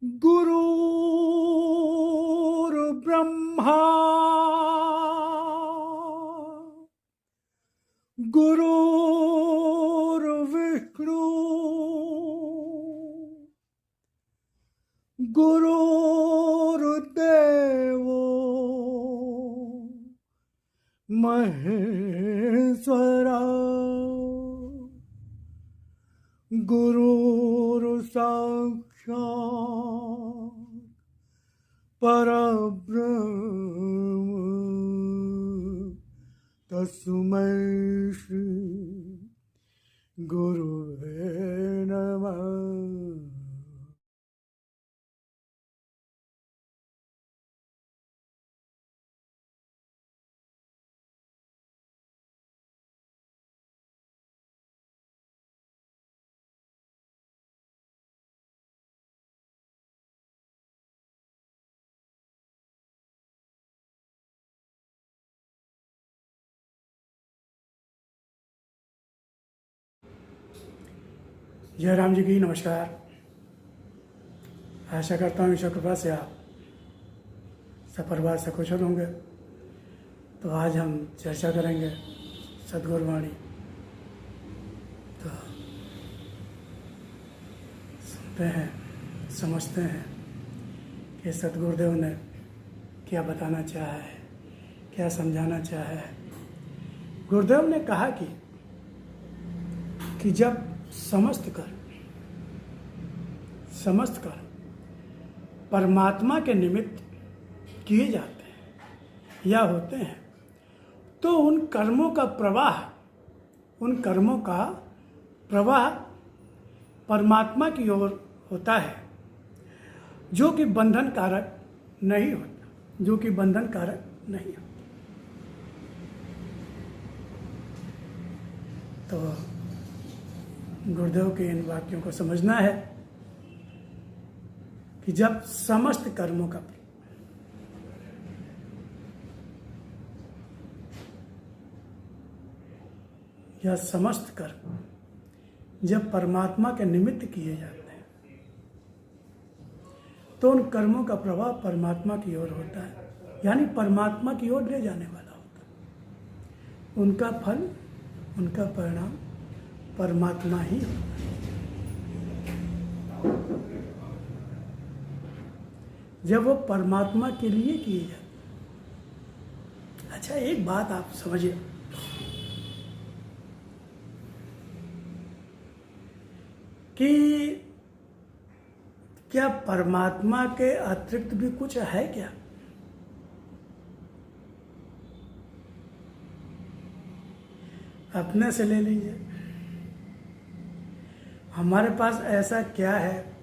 गुरुर्ब्रह्मा गुरुर्विष्णु गुरुर्देवो महेश्वरा गुरुर्साक्षात् परब्रह्म तस्मै श्री गुरुवे नमः। जय राम जी की नमस्कार। आशा करता हूँ ईश्वर कृपा से आप सपरिवार सकुशल होंगे। तो आज हम चर्चा करेंगे सद्गुरु वाणी। तो सुनते हैं, समझते हैं कि सद्गुरुदेव ने क्या बताना चाहा है, क्या समझाना चाहा है। गुरुदेव ने कहा कि जब समस्त कर परमात्मा के निमित्त किए जाते हैं या होते हैं तो उन कर्मों का प्रवाह परमात्मा की ओर होता है, जो कि बंधन कारक नहीं होता। तो गुरुदेव के इन वाक्यों को समझना है कि जब समस्त कर्मों का या समस्त कर्म जब परमात्मा के निमित्त किए जाते हैं तो उन कर्मों का प्रभाव परमात्मा की ओर होता है, यानी परमात्मा की ओर ले जाने वाला होता है। उनका फल, उनका परिणाम परमात्मा ही होता है। जब वो परमात्मा के लिए किए जाते। अच्छा, एक बात आप समझिए कि क्या परमात्मा के अतिरिक्त भी कुछ है क्या? अपने से ले लीजिए, हमारे पास ऐसा क्या है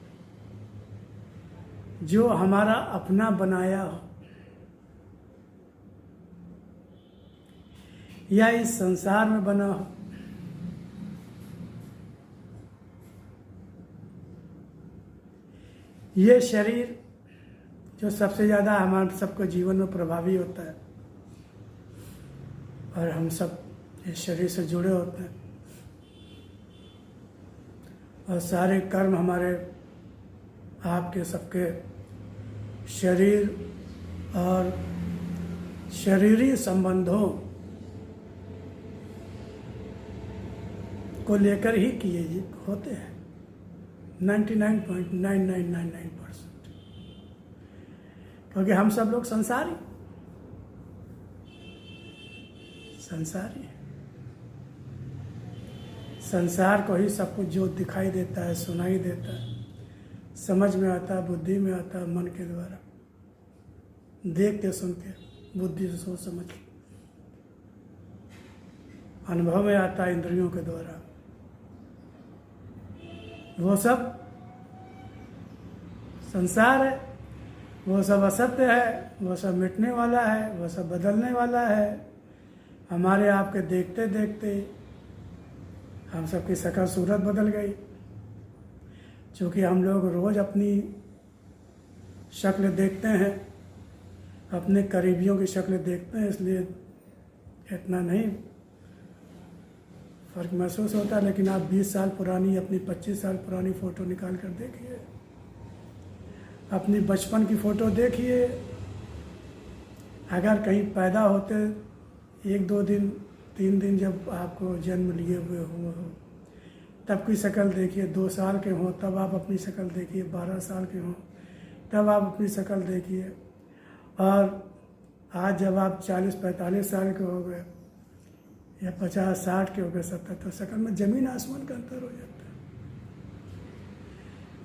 जो हमारा अपना बनाया हो या इस संसार में बना हो? ये शरीर जो सबसे ज़्यादा हमारे सबको जीवन में प्रभावी होता है और हम सब इस शरीर से जुड़े होते हैं और सारे कर्म हमारे आपके सबके शरीर और शरीरी संबंधों को लेकर ही किए होते हैं 99.9999%, क्योंकि हम सब लोग संसारी संसार को ही सब कुछ जो दिखाई देता है, सुनाई देता है, समझ में आता है, बुद्धि में आता है, मन के द्वारा देख के सुन के बुद्धि से सोच समझ के अनुभव में आता है इंद्रियों के द्वारा। वो सब संसार है, वो सब असत्य है, वो सब मिटने वाला है, वो सब बदलने वाला है। हमारे आपके देखते देखते हम सबकी शक्ल सूरत बदल गई। चूँकि हम लोग रोज़ अपनी शक्ल देखते हैं, अपने करीबियों की शक्ल देखते हैं, इसलिए इतना नहीं फ़र्क महसूस होता है। लेकिन आप 20 साल पुरानी, अपनी 25 साल पुरानी फ़ोटो निकाल कर देखिए, अपनी बचपन की फ़ोटो देखिए, अगर कहीं पैदा होते 1-2 दिन 3 दिन जब आपको जन्म लिए हुए हो तब की शक्ल देखिए, 2 साल के हों तब आप अपनी शक्ल देखिए, 12 साल के हों तब आप अपनी शक्ल देखिए, और आज जब आप 40-45 साल के हो गए या 50-60 के हो गए 70, तो शक्ल में ज़मीन आसमान का अंतर हो जाता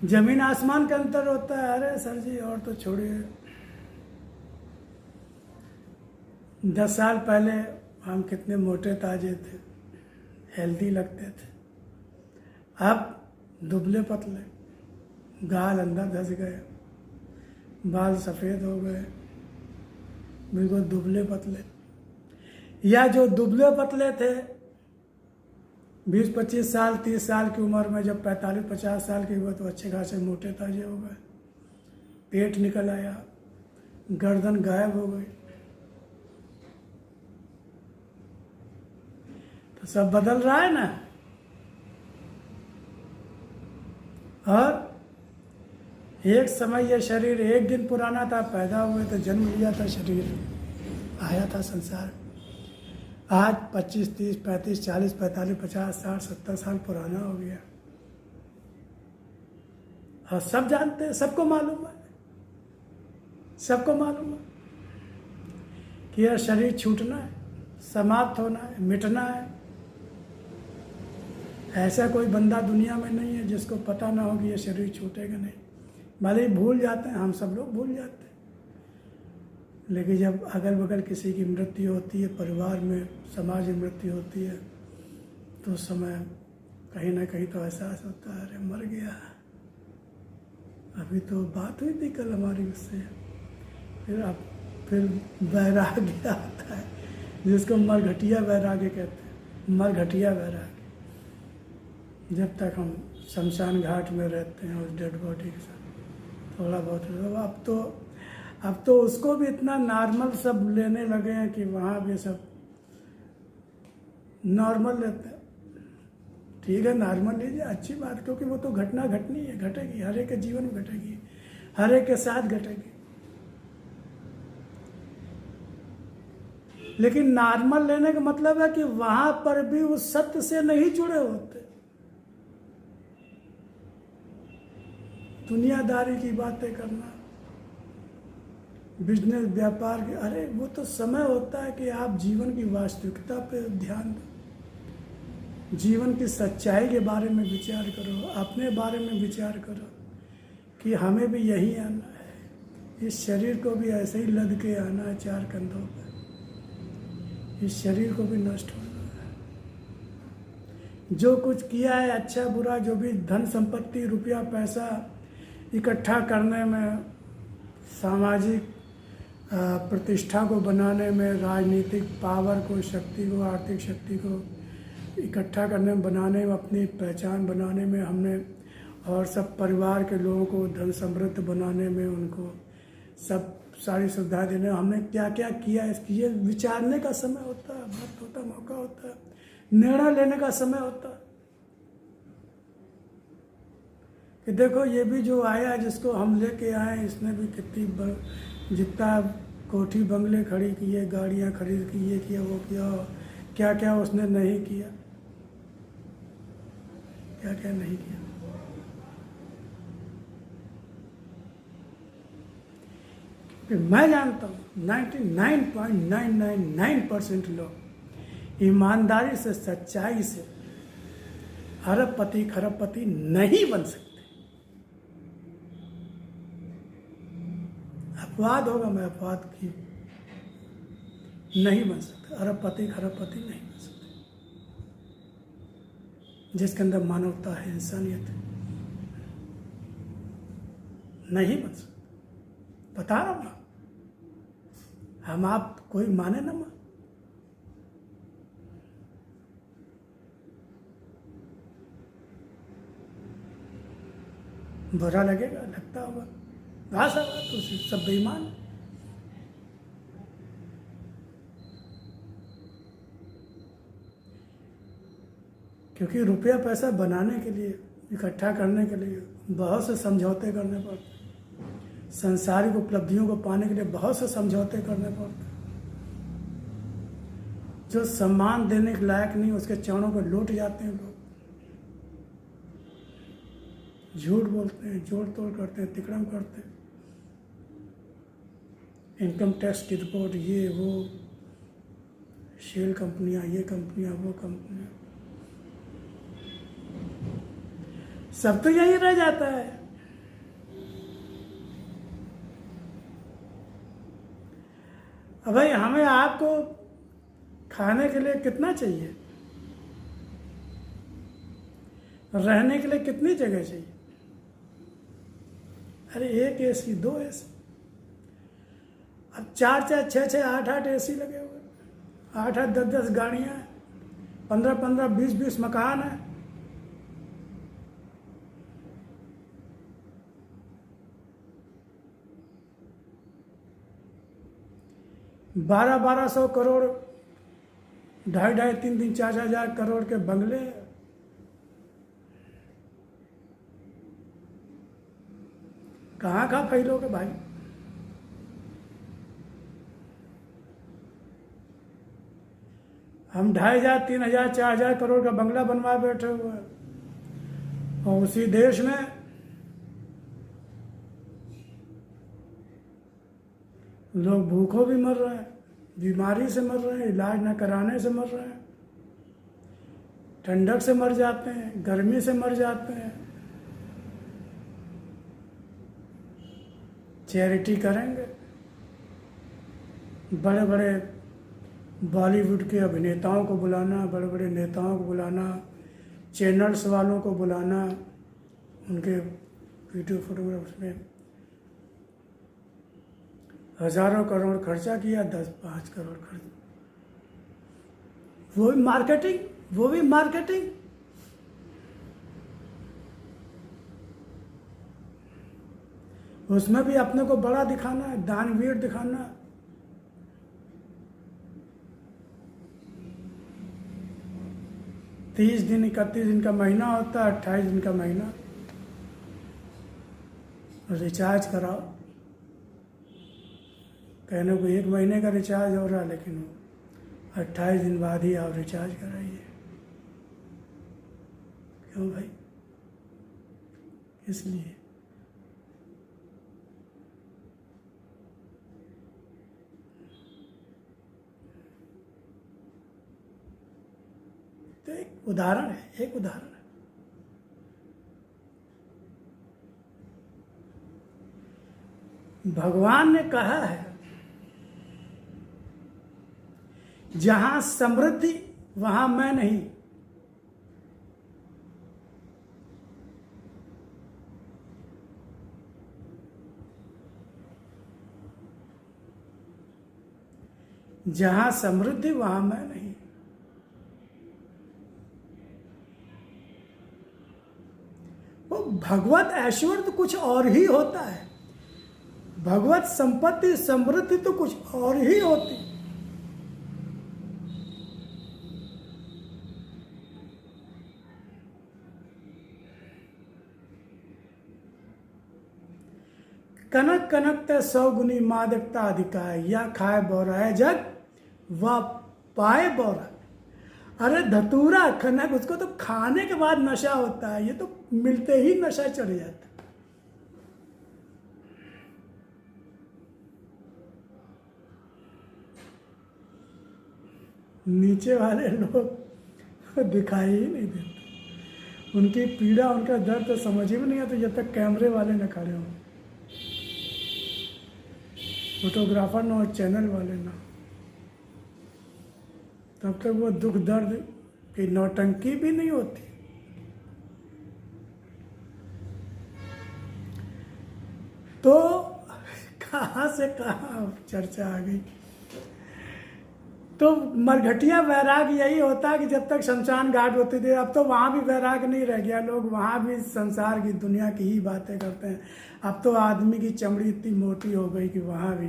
है। ज़मीन आसमान का अंतर होता है। अरे सर जी और तो छोड़िए, 10 साल पहले हम कितने मोटे ताजे थे, हेल्दी लगते थे, अब दुबले पतले, गाल अंदर धंस गए, बाल सफ़ेद हो गए, बिल्कुल दुबले पतले। या जो दुबले पतले थे 20-25 साल 30 साल की उम्र में, जब 45-50 साल के हुए तो अच्छे खासे मोटे ताजे हो गए, पेट निकल आया, गर्दन गायब हो गई। तो सब बदल रहा है ना। और एक समय यह शरीर 1 दिन पुराना था, पैदा हुए तो जन्म लिया था, शरीर आया था संसार। आज 25, 30, 35, 40, 45, 50, 60, 70 साल पुराना हो गया। और सब जानते हैं, सबको मालूम है, सबको मालूम है कि यह शरीर छूटना है, समाप्त होना है, मिटना है। ऐसा कोई बंदा दुनिया में नहीं है जिसको पता ना हो कि यह शरीर छूटेगा नहीं। भले ही भूल जाते हैं, हम सब लोग भूल जाते हैं, लेकिन जब अगल बगल किसी की मृत्यु होती है, परिवार में समाज में मृत्यु होती है, तो उस समय कहीं ना कहीं तो एहसास होता है, अरे मर गया। अभी तो बात हुई थी कल हमारी उससे। फिर वैराग्य आता है, जिसको मरघटिया वैराग्य कहते हैं, मरघटिया वैराग्य। जब तक हम शमशान घाट में रहते हैं उस डेड बॉडी के साथ थोड़ा बहुत, अब तो उसको भी इतना नॉर्मल सब लेने लगे हैं कि वहाँ भी सब नॉर्मल लेते हैं। ठीक है, नॉर्मल लीजिए, अच्छी बात, क्योंकि वो तो घटना घटनी है, घटेगी, हर एक के जीवन में घटेगी, हर एक के साथ घटेगी। लेकिन नॉर्मल लेने का मतलब है कि वहां पर भी उस सत्य से नहीं जुड़े होते, दुनियादारी की बातें करना, बिजनेस व्यापार के। अरे वो तो समय होता है कि आप जीवन की वास्तविकता पे ध्यान दो, जीवन की सच्चाई के बारे में विचार करो, अपने बारे में विचार करो कि हमें भी यही आना है, इस शरीर को भी ऐसे ही लद के आना है 4 कंधों पर, इस शरीर को भी नष्ट होना है। जो कुछ किया है अच्छा बुरा, जो भी धन संपत्ति रुपया पैसा इकट्ठा करने में, सामाजिक प्रतिष्ठा को बनाने में, राजनीतिक पावर को, शक्ति को, आर्थिक शक्ति को इकट्ठा करने में, बनाने में, अपनी पहचान बनाने में हमने, और सब परिवार के लोगों को धन समृद्ध बनाने में, उनको सब सारी सुविधाएं देने में हमने क्या क्या किया, इसकी ये विचारने का समय होता है, वक्त होता है, मौका होता है, निर्णय लेने का समय होता है कि देखो ये भी जो आया, जिसको हम लेके आए, इसने भी कितनी जितना कोठी बंगले खड़ी किए, गाड़ियां खरीद की, ये किया वो किया, क्या क्या उसने नहीं किया, क्या क्या नहीं किया। मैं जानता हूँ 99.999% लोग ईमानदारी से, सच्चाई से अरबपति खरबपति नहीं बन सकते। अपवाद होगा, मैं अपवाद की नहीं बन सकते, अरबपति खरबपति नहीं बन सकते। जिसके अंदर मानवता है, इंसानियत है, नहीं बन सकते। बता रहा हूं ना, हम आप कोई माने ना मान, बुरा लगेगा, लगता होगा, आशा तो सब बेईमान है। क्योंकि रुपया पैसा बनाने के लिए, इकट्ठा करने के लिए बहुत से समझौते करने पड़ते हैं, सांसारिक उपलब्धियों को पाने के लिए बहुत से समझौते करने पड़ते हैं। जो सम्मान देने के लायक नहीं उसके चरणों पर लौट जाते हैं लोग, झूठ बोलते हैं, जोड़ तोड़ करते हैं, तिकड़म करते हैं, इनकम टैक्स की रिपोर्ट, ये वो, शेल कंपनियां, ये कंपनियां, वो कंपनियां, सब तो यही रह जाता है। अब भाई हमें आपको खाने के लिए कितना चाहिए, रहने के लिए कितनी जगह चाहिए? अरे 1 एसी, 2 एसी, अब 4-4, 6-6, 8-8 एसी लगे हुए, 8-8, 10-10 गाड़ियां हैं, 15-15, 20-20 मकान है। बारह 1200 करोड़, 2.5, 3, 4 हजार करोड़ के बंगले, कहाँ कहाँ फैलोगे भाई? हम 2,500, 3,000, 4,000 करोड़ का बंगला बनवा बैठे हुए हैं, और उसी देश में लोग भूखों भी मर रहे हैं, बीमारी से मर रहे हैं, इलाज न कराने से मर रहे हैं, ठंडक से मर जाते हैं, गर्मी से मर जाते हैं। चैरिटी करेंगे, बड़े बड़े बॉलीवुड के अभिनेताओं को बुलाना, बड़े बड़े नेताओं को बुलाना, चैनल्स वालों को बुलाना, उनके वीडियो फोटोग्राफ्स में हजारों करोड़ खर्चा किया, 10-5 करोड़ खर्च, वो भी मार्केटिंग, वो भी मार्केटिंग। उसमें भी अपने को बड़ा दिखाना है, दानवीर दिखाना। 30 दिन, 31 दिन का महीना होता है, 28 दिन का महीना, रिचार्ज कराओ। कहने को 1 महीने का रिचार्ज हो रहा है, लेकिन 28 दिन बाद ही आप रिचार्ज कराइए। क्यों भाई? इसलिए तो एक उदाहरण है, एक उदाहरण है। भगवान ने कहा है, जहां समृद्धि वहां मैं नहीं। जहां समृद्धि वहां मैं नहीं। वो भगवत ऐश्वर्य तो कुछ और ही होता है, भगवत संपत्ति समृद्धि तो कुछ और ही होती। कनक कनक ते 100 गुनी मादकता अधिकाय, या खाए बोराए जग व पाए बोरा। अरे धतूरा कनक, उसको तो खाने के बाद नशा होता है, ये तो मिलते ही नशा चढ़ जाता है। नीचे वाले लोग दिखाई ही नहीं देते, उनकी पीड़ा, उनका दर्द तो समझ ही में नहीं आता जब तक कैमरे वाले न खड़े हों, फोटोग्राफर ना और चैनल वाले ना, तब तक वो दुख दर्द की नौटंकी भी नहीं होती। तो कहाँ से कहाँ चर्चा आ गई। तो मरघटिया वैराग यही होता है कि जब तक शमशान घाट होते थे, अब तो वहाँ भी वैराग नहीं रह गया, लोग वहाँ भी संसार की दुनिया की ही बातें करते हैं। अब तो आदमी की चमड़ी इतनी मोटी हो गई कि वहाँ भी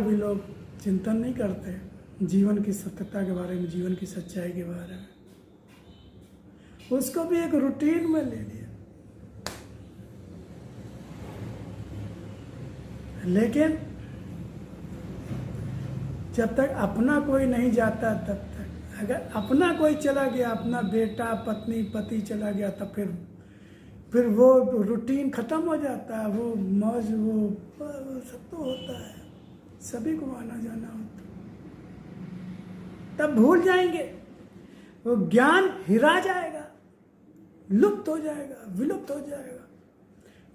भी लोग चिंतन नहीं करते जीवन की सत्यता के बारे में, जीवन की सच्चाई के बारे में। उसको भी एक रूटीन में ले लिया। लेकिन जब तक अपना कोई नहीं जाता, तब तक अगर अपना कोई चला गया, अपना बेटा पत्नी पति चला गया, तब फिर वो रूटीन ख़त्म हो जाता है। वो मौज वो सब तो होता है, सभी को आना जाना होता है। तब भूल जाएंगे, वो ज्ञान हिरा जाएगा, लुप्त हो जाएगा, विलुप्त हो जाएगा,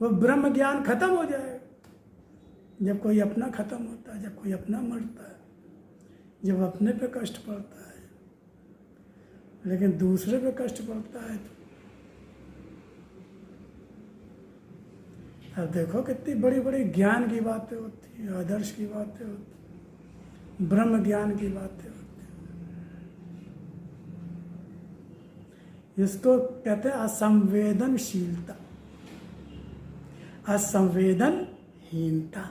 वो ब्रह्म ज्ञान खत्म हो जाएगा। जब कोई अपना खत्म होता है, जब कोई अपना मरता है, जब अपने पे कष्ट पड़ता है, लेकिन दूसरे पे कष्ट पड़ता है तो अब देखो कितनी बड़ी बड़ी ज्ञान की बातें होती हैं, आदर्श की बातें होती हैं, ब्रह्म ज्ञान की बातें होती हैं। इसको कहते हैं असंवेदनशीलता, असंवेदनहीनता।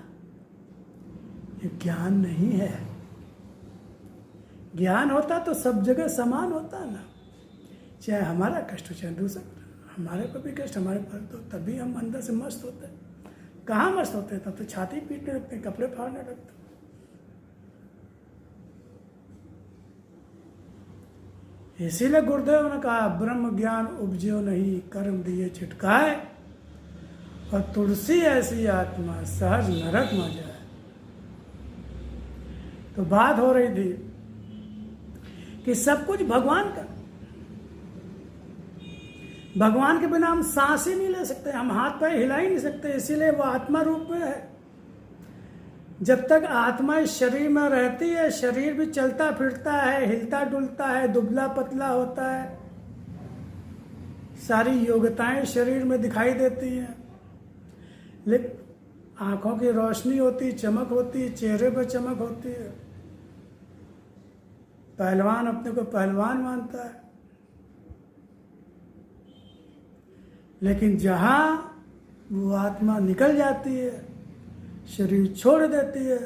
ये ज्ञान नहीं है। ज्ञान होता तो सब जगह समान होता ना, चाहे हमारा कष्ट हो चाहे दूसरा, हमारे पर भी कष्ट हमारे पर, तो तभी हम अंदर से मस्त होते हैं। कहाँ मस्त होते हैं? तब तो छाती पीटने लगते, कपड़े फाड़ने लगते। इसीलिए गुरुदेव ने कहा ब्रह्म ज्ञान उपजो नहीं, कर्म दिए छिटकाए, और तुलसी ऐसी आत्मा सहज नरक में जाए। तो बात हो रही थी कि सब कुछ भगवान का, भगवान के बिना हम सांस ही नहीं ले सकते, हम हाथ पैर हिला ही नहीं सकते, इसीलिए वो आत्मा रूप में है। जब तक आत्मा इस शरीर में रहती है, शरीर भी चलता फिरता है, हिलता डुलता है, दुबला पतला होता है, सारी योग्यताएं शरीर में दिखाई देती हैं, लेकिन आंखों की रोशनी होती, चमक होती, चेहरे पर चमक होती है। पहलवान अपने को पहलवान मानता है, लेकिन जहां वो आत्मा निकल जाती है, शरीर छोड़ देती है,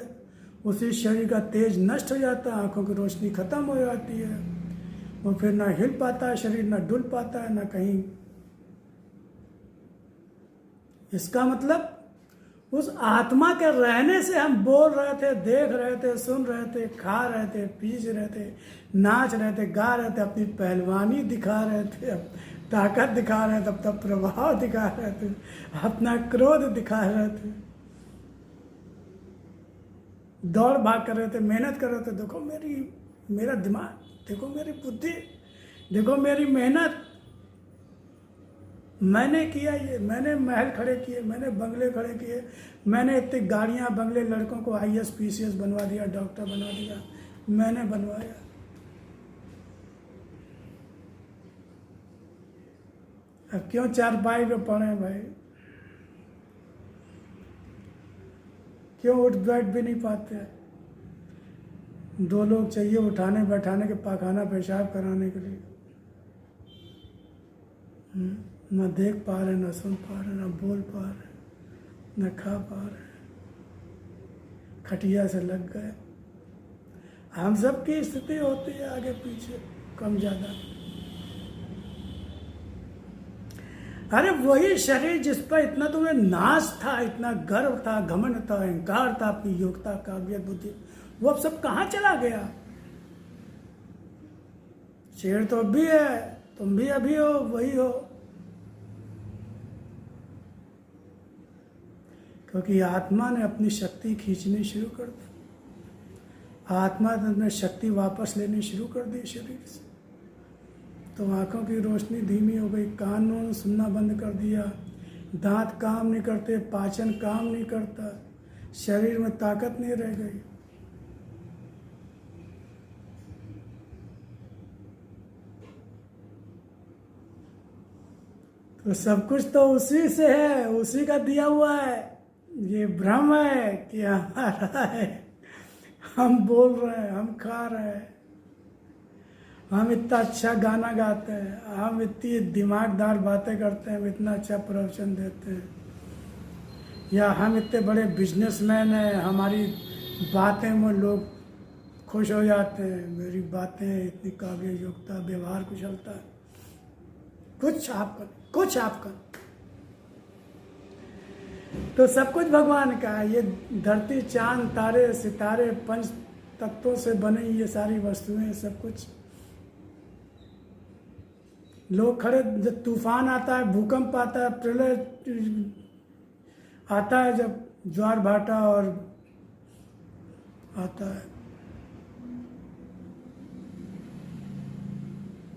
उसी शरीर का तेज नष्ट हो जाता है, आंखों की रोशनी खत्म हो जाती है, वो फिर ना हिल पाता है शरीर, ना डुल पाता है, ना कहीं। इसका मतलब उस आत्मा के रहने से हम बोल रहे थे, देख रहे थे, सुन रहे थे, खा रहे थे, पी रहे थे, नाच रहे थे, गा रहे थे, अपनी पहलवानी दिखा रहे थे, ताकत दिखा रहे थे, अपना प्रभाव दिखा रहे थे, अपना क्रोध दिखा रहे थे, दौड़ भाग कर रहे थे, मेहनत कर रहे थे। देखो मेरा दिमाग, देखो मेरी बुद्धि, देखो मेरी मेहनत, मैंने किया ये, मैंने महल खड़े किए, मैंने बंगले खड़े किए, मैंने इतनी गाड़ियां बंगले, लड़कों को IAS PCS बनवा दिया, डॉक्टर बनवा दिया, मैंने बनवाया। अब क्यों चारपाई पे पड़े भाई? क्यों उठ बैठ भी नहीं पाते? 2 लोग चाहिए उठाने बैठाने के, पाखाना पेशाब कराने के लिए। न देख पा रहे, न सुन पा रहे, न बोल पा रहे, न खा पा रहे, खटिया से लग गए। हम सब की स्थिति होती है आगे पीछे, कम ज्यादा। अरे वही शरीर जिस पर इतना तुम्हें नाज था, इतना गर्व था, घमंड था, अहंकार था, अपनी योग्यता, काबिलियत, बुद्धि, वो अब सब कहाँ चला गया? शेर तो अब भी है, तुम भी अभी हो, वही हो। क्योंकि आत्मा ने अपनी शक्ति खींचनी शुरू कर दी, आत्मा ने शक्ति वापस लेनी शुरू कर दी शरीर से। तो आंखों की रोशनी धीमी हो गई, कानों ने सुनना बंद कर दिया, दांत काम नहीं करते, पाचन काम नहीं करता, शरीर में ताकत नहीं रह गई। तो सब कुछ तो उसी से है, उसी का दिया हुआ है। ये भ्रम है कि हमारा है, हम बोल रहे हैं, हम खा रहे हैं, हम इतना अच्छा गाना गाते हैं, हम इतनी दिमागदार बातें करते हैं, हम इतना अच्छा प्रवचन देते हैं, या हम इतने बड़े बिजनेसमैन हैं, हमारी बातें में लोग खुश हो जाते हैं, मेरी बातें इतनी काबिल योग्यता, व्यवहार कुशलता। कुछ आप कर, कुछ आप कर। तो सब कुछ भगवान का है। ये धरती, चांद, तारे, सितारे, पंच तत्वों से बने ये सारी वस्तुएं, सब कुछ। लोग खड़े, जब तूफान आता है, भूकंप आता है, प्रलय आता है, जब ज्वार भाटा और आता है,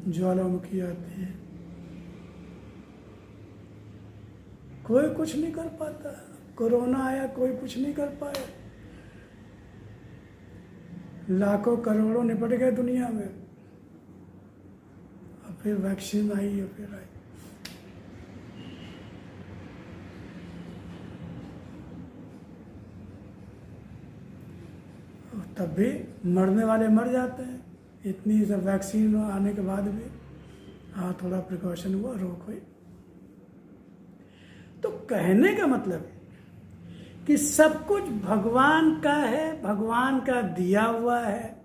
ज्वालामुखी आती है, कोई कुछ नहीं कर पाता। कोरोना आया, कोई कुछ नहीं कर पाया। लाखों करोड़ों निपट गए दुनिया में, और फिर वैक्सीन आई और फिर आई। और तब भी मरने वाले मर जाते हैं, इतनी सब वैक्सीन आने के बाद भी। हाँ, थोड़ा प्रिकॉशन हुआ, रोक हुई। तो कहने का मतलब है कि सब कुछ भगवान का है, भगवान का दिया हुआ है,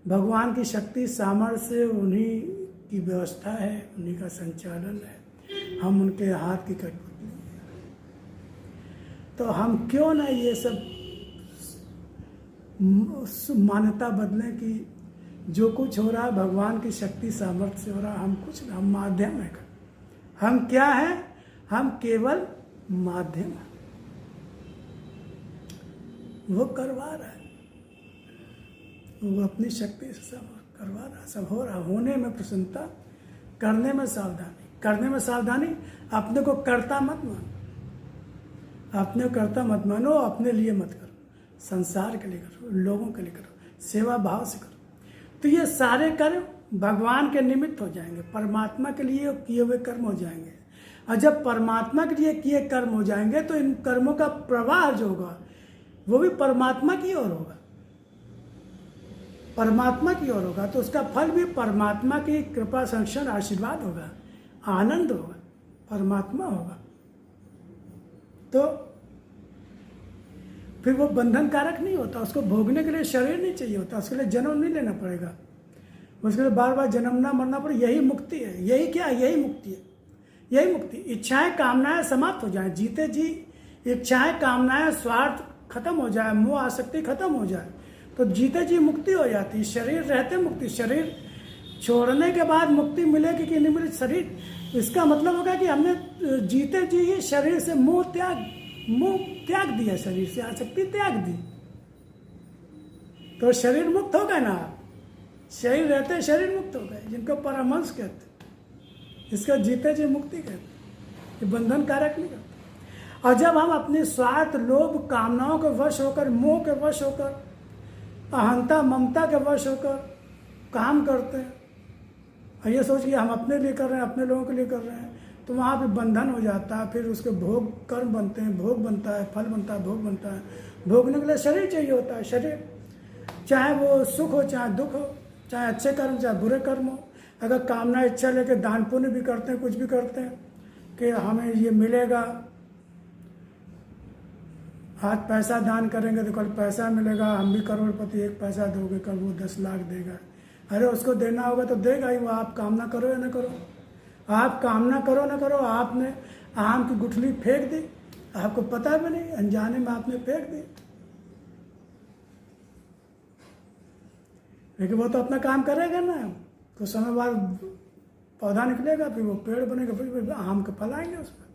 भगवान की शक्ति सामर्थ्य, उन्हीं की व्यवस्था है, उन्हीं का संचालन है। हम उनके हाथ की कठपुतली। तो हम क्यों ना ये सब मान्यता बदलें कि जो कुछ हो रहा है भगवान की शक्ति सामर्थ्य से हो रहा है। हम कुछ, हम माध्यम है। हम क्या है? हम केवल माध्यम है। वो करवा रहा है, वो अपनी शक्ति से सब करवा रहा है, सब हो रहा है। होने में प्रसन्नता, करने में सावधानी। करने में सावधानी, अपने को कर्ता मत मानो, अपने को कर्ता मत मानो, अपने लिए मत करो, संसार के लिए करो, लोगों के लिए करो, सेवा भाव से करो। तो ये सारे कर्म भगवान के निमित्त हो जाएंगे, परमात्मा के लिए किए हुए कर्म हो जाएंगे। और जब परमात्मा के लिए किए कर्म हो जाएंगे तो इन कर्मों का प्रवाह जो होगा वो भी परमात्मा की ओर होगा, परमात्मा की ओर होगा। तो उसका फल भी परमात्मा की कृपा, संरक्षण, आशीर्वाद होगा, आनंद होगा, परमात्मा होगा। तो फिर वो बंधन कारक नहीं होता। उसको भोगने के लिए शरीर नहीं चाहिए होता, उसके लिए जन्म नहीं लेना पड़ेगा, उसके लिए बार बार जन्मना मरना पड़े। यही मुक्ति है। यही क्या? यही मुक्ति है, यही मुक्ति। इच्छाएं, कामनाएं समाप्त हो जाए, जीते जी इच्छाएं, कामनाएं, स्वार्थ खत्म हो जाए, मोह आसक्ति खत्म हो जाए, तो जीते जी मुक्ति हो जाती है। शरीर रहते मुक्ति, शरीर छोड़ने के बाद मुक्ति मिलेगी कि नहीं मिलेगी? शरीर, इसका मतलब होगा कि हमने जीते जी ही शरीर से मोह त्याग दिया, शरीर से आसक्ति त्याग दी, तो शरीर मुक्त हो गए ना आप। शरीर रहते शरीर मुक्त हो गए, जिनको परमहंस कहते, इसका जीते जी मुक्ति कहते। ये बंधन कारक नहीं करते। और जब हम अपने स्वार्थ, लोभ, कामनाओं के वश होकर, मोह के वश होकर, अहंता, ममता के वश होकर काम करते हैं और ये सोच के हम अपने लिए कर रहे हैं, अपने लोगों के लिए कर रहे हैं, तो वहाँ पे बंधन हो जाता है। फिर उसके भोग, कर्म बनते हैं, भोग बनता है, फल बनता है, भोग बनता है। भोगने के लिए शरीर चाहिए होता है। शरीर चाहे वो सुख हो, चाहे दुख हो, चाहे अच्छे कर्म, चाहे बुरे कर्म हो। अगर कामना, इच्छा लेके दान पुण्य भी करते हैं, कुछ भी करते हैं कि हमें ये मिलेगा, आज पैसा दान करेंगे तो कल पैसा मिलेगा, हम भी करोड़पति, एक पैसा दोगे कल वो 10 लाख देगा। अरे उसको देना होगा तो देगा ही वो, आप कामना करो या ना करो। आप कामना करो ना करो, आपने आम की गुठली फेंक दी, आपको पता भी नहीं, अनजाने में आपने फेंक दी, लेकिन वो तो अपना काम करेगा ना। कुछ समय बाद पौधा निकलेगा, फिर वो पेड़ बनेगा, फिर आम के फल आएंगे उसमें।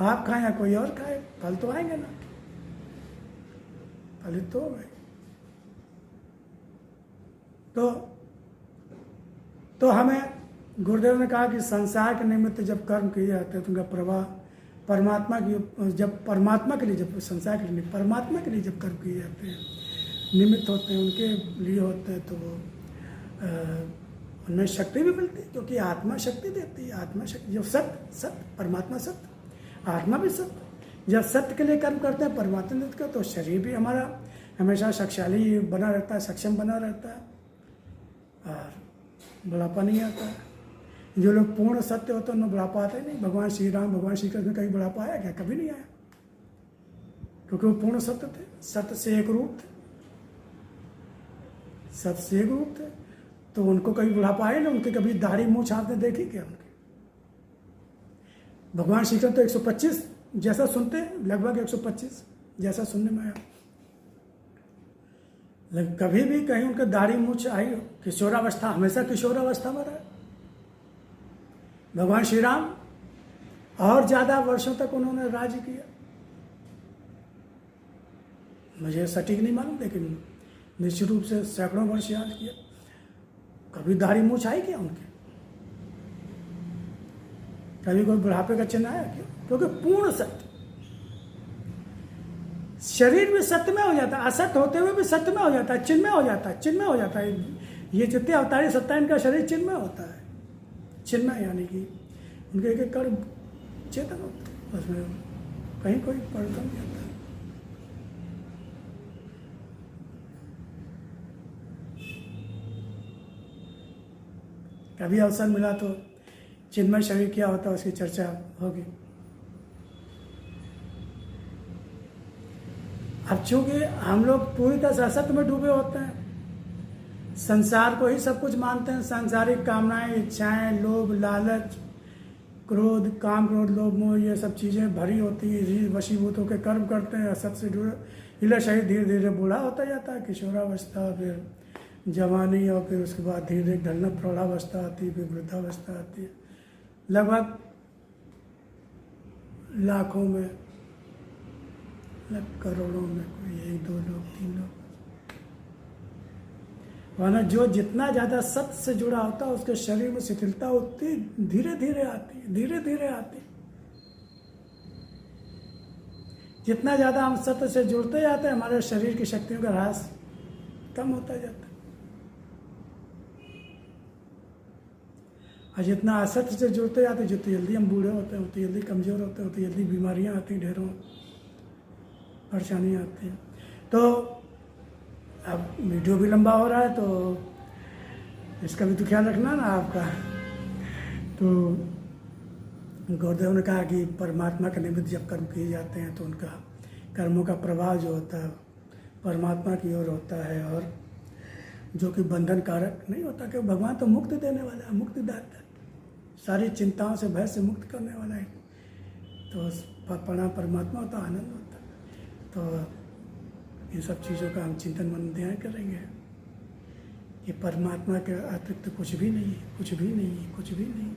आप खाएं या कोई और खाए, फल तो आएंगे ना, फलित तो हो गए। तो हमें गुरुदेव ने कहा कि संसार के निमित्त जब कर्म किए जाते हैं तो उनका प्रवाह परमात्मा की, जब परमात्मा के लिए, जब संसार के लिए, परमात्मा के लिए जब कर्म किए जाते हैं, निमित्त होते हैं, उनके लिए होते हैं, तो वो उनमें शक्ति भी मिलती है, क्योंकि आत्मा शक्ति देती है। आत्मा शक्ति, जो सत्य, परमात्मा सत्य, आत्मा भी सत्य। जब सत्य के लिए कर्म करते हैं, परमात्मा देते हैं, तो शरीर भी हमारा हमेशा शक्तिशाली बना रहता है, सक्षम बना रहता है, और बुढ़ापा नहीं आता है। जो लोग पूर्ण सत्य होते हैं उनमें बुढ़ापा आता ही नहीं। भगवान श्री राम, भगवान श्री कृष्ण, कहीं बुढ़ापा आया क्या? कभी नहीं आया, क्योंकि वो पूर्ण सत्य थे, सत्य से एक रूप थे, सत्य से एक रूप थे। तो उनको कभी बुढ़ापा आए ना, उनके कभी दाढ़ी मूछ आपने देखी क्या उनकी? भगवान श्री कृष्ण तो 125 जैसा सुनते हैं, लगभग 125 जैसा सुनने में आया, लेकिन कभी भी कहीं उनके दाढ़ी मूछ आई हो? किशोरावस्था, हमेशा किशोरावस्था में रहे। भगवान श्री राम और ज्यादा वर्षों तक उन्होंने राज्य किया, मुझे सटीक नहीं मालूम, लेकिन निश्चित रूप से सैकड़ों वर्ष याद किया। कभी दाढ़ी मूछ आई क्या उनके? कभी कोई बुढ़ापे का चिन्ह आया क्या? क्योंकि पूर्ण सत्य, शरीर भी सत्य में हो जाता है, असत्य होते हुए भी सत्य में हो जाता है, चिन्ह में हो जाता है, चिन्ह में हो जाता है। ये जितने अवतारी सत्ता है, इनका शरीर चिन्ह में होता है। चिन्ह में यानी कि उनके एक कण चेतन होते हैं, उसमें कहीं कोई परिवर्तन नहीं आता। कभी अवसर मिला तो चिन्मय शरीर क्या होता है उसकी चर्चा होगी। अब चूंकि हम लोग पूरी तरह से असत्य में डूबे होते हैं, संसार को ही सब कुछ मानते हैं, सांसारिक कामनाएं, इच्छाएं, लोभ, लालच, क्रोध, काम, क्रोध, लोभ, मोह, ये सब चीज़ें भरी होती है, इसी वशीभूत होकर कर्म करते हैं, असत्य से जुड़े। इला शरीर धीरे धीरे बूढ़ा होता जाता है, किशोरावस्था, फिर जवानी, और फिर उसके बाद धीरे धीरे ढलना, प्रौढ़ावस्था आती है, फिर वृद्धावस्था आती है। लगभग लाखों में, करोड़ों में कोई 1 2 लोग, 3 लोग, वरना जो जितना ज़्यादा सत्य से जुड़ा होता है उसके शरीर में शिथिलता उतनी धीरे धीरे आती है, धीरे धीरे आती है। जितना ज़्यादा हम सत्य से जुड़ते जाते हैं, हमारे शरीर की शक्तियों का ह्रास कम होता जाता है, और जितना असत्य से जुड़ते जाते हैं, जितनी जल्दी हम बूढ़े होते हैं, उतनी जल्दी कमज़ोर होते हैं, उतनी जल्दी बीमारियाँ आती हैं, ढेरों परेशानियाँ आती हैं। तो अब वीडियो भी लंबा हो रहा है, तो इसका भी तो ख्याल रखना ना आपका। तो गुरुदेव ने कहा कि परमात्मा के निमित्त जब कर्म किए जाते हैं तो उनका कर्मों का प्रभाव जो होता है परमात्मा की ओर होता है, और जो कि बंधन कारक नहीं होता, कि भगवान तो मुक्ति देने वाला है, मुक्तिदाता है, सारी चिंताओं से, भय से मुक्त करने वाला है। तो परिणाम परमात्मा होता, आनंद होता। तो इन सब चीज़ों का हम चिंतन मन ध्यान करेंगे कि परमात्मा के अतिरिक्त कुछ भी नहीं है, कुछ भी नहीं है, कुछ भी नहीं।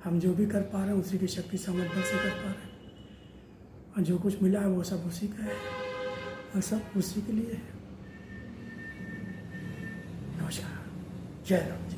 हम जो भी कर पा रहे हैं उसी की शक्ति सामर्थ्य से कर पा रहे हैं, और जो कुछ मिला है वो सब उसी का है, और सब उसी के लिए है। नमस्कार, जय राम जी।